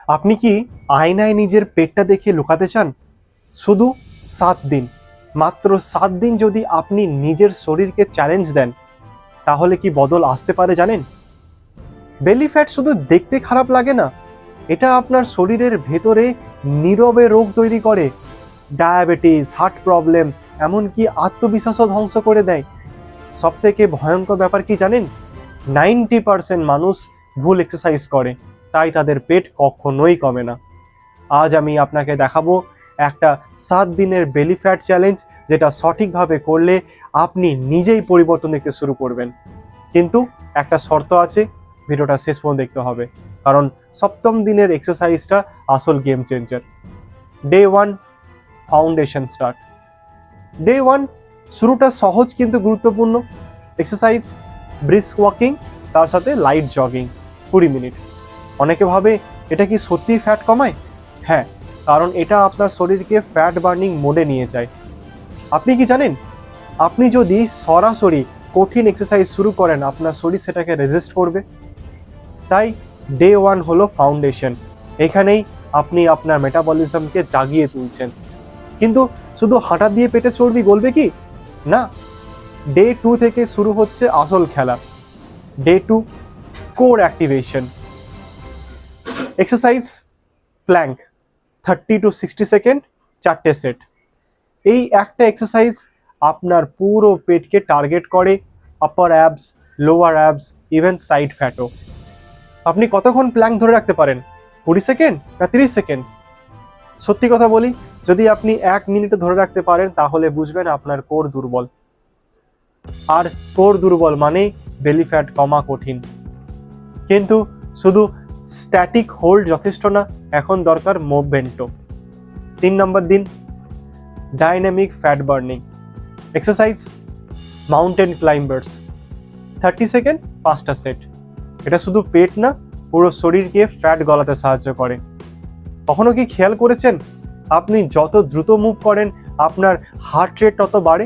আপনি কি আয়নায় নিজের পেটটা দেখে লুকাতে চান? শুধু 7 দিন, মাত্র 7 দিন যদি আপনি নিজের শরীরকে চ্যালেঞ্জ দেন, তাহলে কি বদল আসতে পারে জানেন? বেলি ফ্যাট শুধু দেখতে খারাপ লাগে না, এটা আপনার শরীরের ভেতরে নীরবে রোগ তৈরি করে। ডায়াবেটিস, হার্ট প্রবলেম, এমনকি আত্মবিশ্বাসও ধ্বংস করে দেয়। সব থেকে ভয়ঙ্কর ব্যাপার কি জানেন? 90% মানুষ ভুল এক্সারসাইজ করে, তাই তাদের পেট কখনোই কমে না। আজ আমি আপনাকে দেখাবো একটা 7 দিনের বেলি ফ্যাট চ্যালেঞ্জ, যেটা সঠিকভাবে করলে আপনি নিজেই পরিবর্তন দেখতে শুরু করবেন। কিন্তু একটা শর্ত আছে, ভিডিওটা শেষ পর্যন্ত দেখতে হবে, কারণ 7ম দিনের এক্সারসাইজটা আসল game changer. Day 1, foundation start. Day 1 শুরুটা সহজ কিন্তু গুরুত্বপূর্ণ। এক্সারসাইজ ব্রিস্ক ওয়াকিং, তার সাথে লাইট জগিং 20 মিনিট। অনেকে ভাবে এটা কি সত্যি ফ্যাট কমায়? হ্যাঁ, কারণ এটা আপনার শরীরকে ফ্যাট বার্নিং মোডে নিয়ে যায়। আপনি কি জানেন, আপনি যদি সরাসরি কঠিন এক্সারসাইজ শুরু করেন, আপনার শরীর সেটাকে রেজিস্ট করবে। তাই ডে 1 হলো ফাউন্ডেশন। এখানেই আপনি আপনার মেটাবলিজমকে জাগিয়ে তুলছেন। কিন্তু শুধু হাঁটা দিয়ে পেটে চর্বি গলবে কি? না, ডে 2 থেকে শুরু হচ্ছে আসল খেলা। Day 2, core activation. Exercise plank, 30 to 60 second, 4টে সেট। এই একটা এক্সারসাইজ আপনার পুরো পেটকে টার্গেট করে, upper abs, lower abs, even side ফ্যাটও। আপনি কতক্ষণ প্ল্যাঙ্ক ধরে রাখতে পারেন? 20 সেকেন্ড না 30 সেকেন্ড? সত্যি কথা বলি, যদি আপনি 1 মিনিটে ধরে রাখতে পারেন, তাহলে বুঝবেন আপনার কোর দুর্বল। আর কোর দুর্বল মানেই বেলি ফ্যাট কমা কঠিন। কিন্তু শুধু স্ট্যাটিক হোল্ড যথেষ্ট না, এখন দরকার মুভমেন্টও। 3 নম্বর দিন, dynamic fat burning. Exercise mountain climbers, 30 second, 5টা সেট। এটা শুধু পেট না, পুরো শরীরকে ফ্যাট গলাতে সাহায্য করে। কখনো কি খেয়াল করেছেন, আপনি যত দ্রুত মুভ করেন, আপনার হার্ট রেট তত বাড়ে?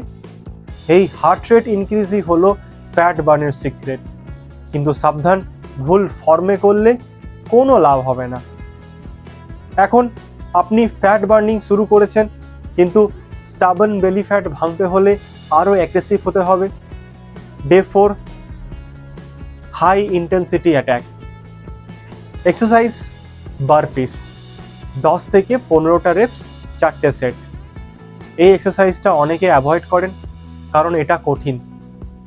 এই হার্ট রেট ইনক্রিজই হলো ফ্যাট বার্নের সিক্রেট। কিন্তু সাবধান, ভুল ফর্মে করলে কোনো লাভ হবে না। এখন আপনি ফ্যাট বার্নিং শুরু করেছেন, কিন্তু স্টাবন বেলি ফ্যাট ভাঙতে হলে আরও অ্যাগ্রেসিভ হতে হবে। Day 4, high intensity attack. Exercise burpees, 10 থেকে 15টা রেপস, 4টে সেট। এই এক্সারসাইজটা অনেকে অ্যাভয়েড করেন, কারণ এটা কঠিন।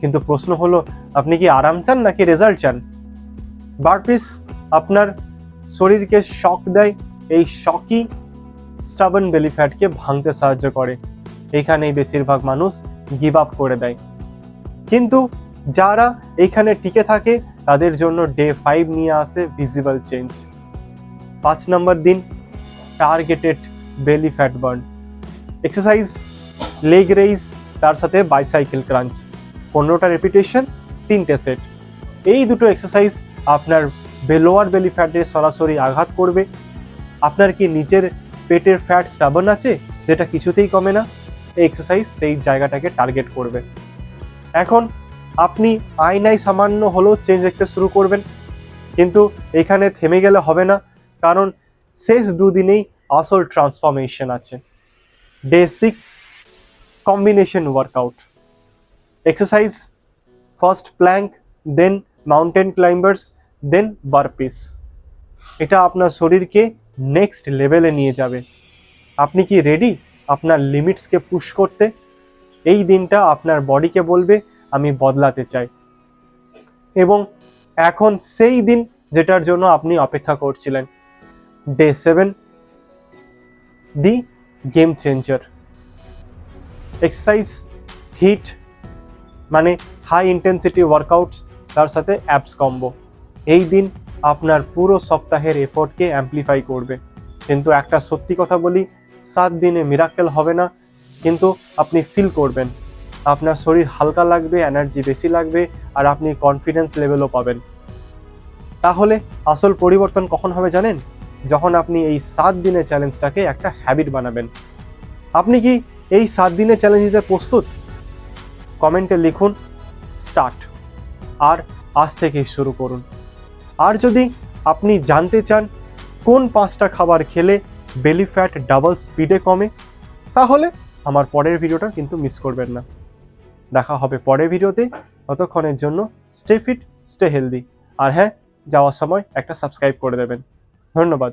কিন্তু প্রশ্ন হলো, আপনি কি আরাম চান নাকি রেজাল্ট চান? বারপিস আপনার শরীরকে শক দেয়, এই শকই স্টাবন বেলি ফ্যাটকে ভাঙতে সাহায্য করে। এইখানেই বেশিরভাগ মানুষ গিভ আপ করে দেয়। কিন্তু যারা এইখানে টিকে থাকে, তাদের জন্য ডে 5 নিয়ে আসে ভিজিবল চেঞ্জ। 5 নম্বর দিন, targeted belly fat burn. Exercise leg raise, তার সাথে বাইসাইকেল ক্রাঞ্চ, 15টা রেপিটেশন, 3টে সেট। এই দুটো এক্সারসাইজ আপনার লোয়ার বেলি ফ্যাটে সরাসরি আঘাত করবে। আপনার কি নিজের পেটের ফ্যাট স্টাবন আছে, যেটা কিছুতেই কমে না? এই এক্সারসাইজ সেই জায়গাটাকে টার্গেট করবে। এখন আপনি আয়নায় সামান্য হলেও চেঞ্জ দেখতে শুরু করবেন, কিন্তু এখানে থেমে গেলে হবে না, কারণ শেষ 2 দিনেই আসল ট্রান্সফরমেশন আছে। Day 6, combination workout. Exercise first plank, then mountain climbers, then burpees. এটা আপনার শরীরকে নেক্সট লেভেলে নিয়ে যাবে। আপনি কি রেডি আপনার লিমিটসকে পুশ করতে? এই দিনটা আপনার বডিকে বলবে, আমি বদলাতে চাই। এবং এখন সেই দিন যেটার জন্য আপনি অপেক্ষা করছিলেন। Day 7, the game changer. Exercise HIIT, মানে হাই ইন্টেন্সিটি ওয়ার্কআউট, তার সাথে অ্যাবস কম্বো। এই দিন আপনার পুরো সপ্তাহের এফোর্টকে অ্যাম্প্লিফাই করবে। কিন্তু একটা সত্যি কথা বলি, 7 দিনে মিরাকেল হবে না, কিন্তু আপনি ফিল করবেন। আপনার শরীর হালকা লাগবে, এনার্জি বেশি লাগবে, আর আপনি কনফিডেন্স লেভেলও পাবেন। তাহলে আসল পরিবর্তন কখন হবে জানেন? যখন আপনি এই 7 দিনের চ্যালেঞ্জটাকে একটা হ্যাবিট বানাবেন। আপনি কি এই 7 দিনের চ্যালেঞ্জ দিতে প্রস্তুত? কমেন্টে লিখুন স্টার্ট, আর আজ থেকেই শুরু করুন। আর যদি আপনি জানতে চান কোন 5টা খাবার খেলে বেলি ফ্যাট ডাবল স্পিডে কমে, তাহলে আমার পরের ভিডিওটা কিন্তু মিস করবেন না। দেখা হবে পরের ভিডিওতে। ততক্ষণের জন্য স্টে ফিট, স্টে হেলদি। আর হ্যাঁ, যাওয়ার সময় একটা সাবস্ক্রাইব করে দেবেন। ধন্যবাদ।